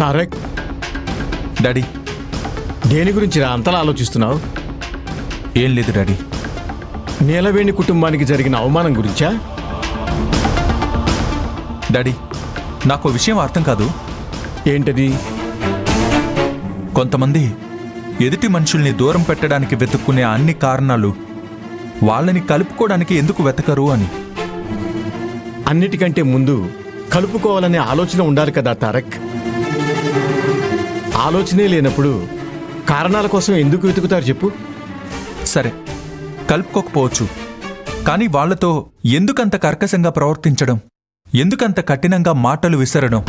Tarak, daddy. దేని గురించి అంతలా ఆలోచిస్తున్నావు? ఏం లేదు డాడీ. నీలవేణి కుటుంబానికి జరిగిన అవమానం గురించా? డాడీ, నాకు విషయం అర్థం కాదు. ఏంటది? కొంతమంది ఎదుటి మనుషుల్ని దూరం పెట్టడానికి వెతుక్కునే అన్ని కారణాలు వాళ్ళని కలుపుకోవడానికి ఎందుకు వెతకరు అని. అన్నిటికంటే ముందు కలుపుకోవాలనే ఆలోచన ఉండాలి కదా తారక్. ఆలోచనే లేనప్పుడు కారణాల కోసం ఎందుకు వెతుకుతారు చెప్పు? సరే, కలుపుకోకపోవచ్చు, కానీ వాళ్లతో ఎందుకంత కర్కశంగా ప్రవర్తించడం, ఎందుకంత కఠినంగా మాటలు విసరడం?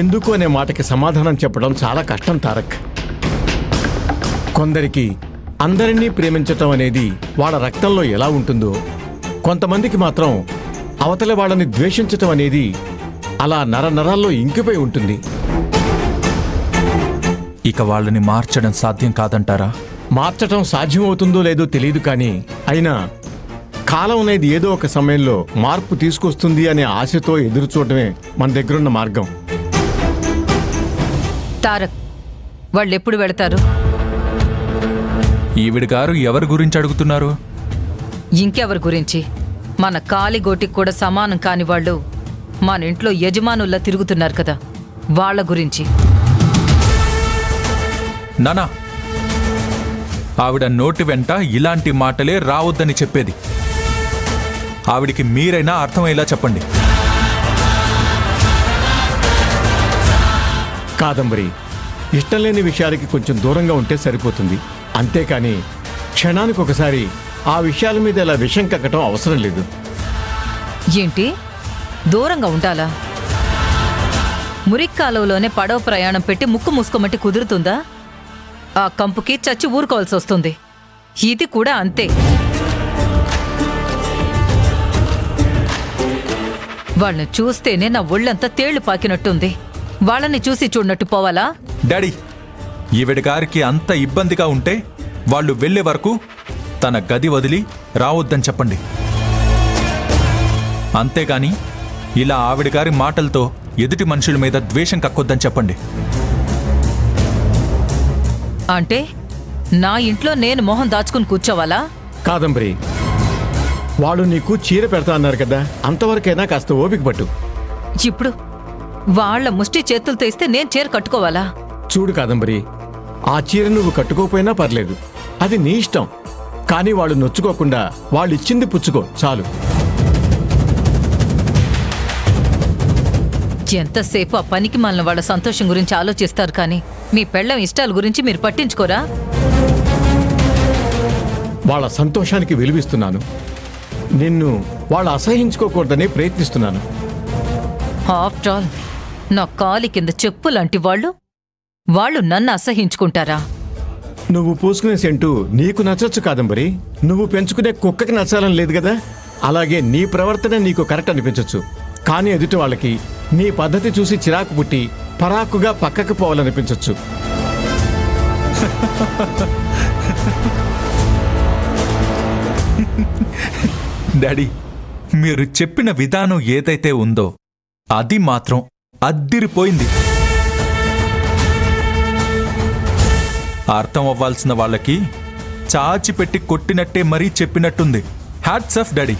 ఎందుకు అనే మాటకి సమాధానం చెప్పడం చాలా కష్టం తారక్. కొందరికి అందరినీ ప్రేమించటం అనేది వాళ్ళ రక్తంలో ఎలా ఉంటుందో, కొంతమందికి మాత్రం అవతల వాళ్ళని ద్వేషించటం అనేది అలా నరనరాల్లో ఇంకిపోయి ఉంటుంది. ఇక వాళ్ళని మార్చడం సాధ్యం కాదంటారా? మార్చటం సాధ్యమవుతుందో లేదో తెలియదు, కానీ అయినా కాలం అనేది ఏదో ఒక సమయంలో మార్పు తీసుకొస్తుంది అనే ఆశతో ఎదురు చూడటమే మన దగ్గరున్న మార్గం. తారక్, వాళ్ళెప్పుడు వెళతారు? ఈవిడ గారు ఎవరి గురించి అడుగుతున్నారు? ఇంకెవరి గురించి? మన కాలిగోటికి కూడా సమానం కాని వాళ్ళు మన ఇంట్లో యజమానుల్లా తిరుగుతున్నారు కదా, వాళ్ళ గురించి. నానా, ఆవిడ నోటి వెంట ఇలాంటి మాటలే రావద్దని చెప్పేది. ఆవిడికి మీరైనా అర్థమయ్యేలా చెప్పండి. కాదంబరి, ఇష్టం లేని విషయాలకి కొంచెం దూరంగా ఉంటే సరిపోతుంది. అంతేకాని క్షణానికి ఒకసారి ఆ విషయాల మీద ఇలా విషం కక్కటం అవసరం లేదు. ఏంటి, దూరంగా ఉండాలా? మురిక్కాలువలోనే పడవ ప్రయాణం పెట్టి ముక్కు మూసుకోమంటే కుదురుతుందా? ఆ కంపుకి చచ్చి ఊరుకోవాల్సి వస్తుంది. ఇది కూడా అంతే. వాళ్ళని చూస్తేనే నా ఒళ్ళంతా తేళ్లు పాకినట్టుంది. వాళ్ళని చూసి చూడనట్టు పోవాలా? డాడీ, ఈవిడ గారికి అంత ఇబ్బందిగా ఉంటే వాళ్ళు వెళ్లే వరకు తన గది వదిలి రావద్దని చెప్పండి. అంతేగాని ఇలా ఆవిడ గారి మాటలతో ఎదుటి మనుషుల మీద ద్వేషం కక్కొద్దని చెప్పండి. అంటే నా ఇంట్లో నేను మొహం దాచుకుని కూర్చోవాలా? కాదంబరి, వాళ్ళు నీకు చీర పెడతా అన్నారు కదా, అంతవరకైనా కాస్త ఓపిక పట్టు. ఇప్పుడు వాళ్ళ ముష్టి చేతులతో ఇస్తే నేను చీర కట్టుకోవాలా? చూడు కాదంబరి, ఆ చీర నువ్వు కట్టుకోకపోయినా పర్లేదు, అది నీ ఇష్టం. కానీ వాళ్ళు నొచ్చుకోకుండా వాళ్ళు ఇచ్చింది పుచ్చుకో చాలు. ఎంతసేపు ఆ పనికి మాలిన వాళ్ళ సంతోషం గురించి ఆలోచిస్తారు, కానీ మీ పెళ్ళం ఇష్టాల గురించి మీరు పట్టించుకోరా? వాళ్ళ సంతోషానికి విలువిస్తున్నాను. నిన్ను వాళ్ళు అసహించుకోకూడదని ప్రయత్నిస్తున్నాను. ఆఫ్టర్ ఆల్ నా కాలి కింద చెప్పు లాంటి వాళ్ళు నన్ను అసహించుకుంటారా? నువ్వు పూసుకునే సెంటు నీకు నచ్చొచ్చు కాదంబరి, నువ్వు పెంచుకునే కుక్కకి నచ్చాలని లేదు కదా. అలాగే నీ ప్రవర్తన నీకు కరెక్ట్ అనిపించవచ్చు, కానీ ఎదుటి వాళ్ళకి నీ పద్ధతి చూసి చిరాకు పుట్టి పరాకుగా పక్కకు పోవాలనిపించవచ్చు. డాడీ, మీరు చెప్పిన విధానం ఏదైతే ఉందో అది మాత్రం అద్దిరిపోయింది. అర్థం అవ్వాల్సిన వాళ్ళకి చాచిపెట్టి కొట్టినట్టే మరీ చెప్పినట్టుంది. Hats off daddy.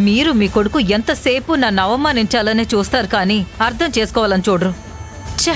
మీరు మీ కొడుకు ఎంతసేపు నన్ను అవమానించాలనే చూస్తారు, కానీ అర్థం చేసుకోవాలని చూడరు. ఛ!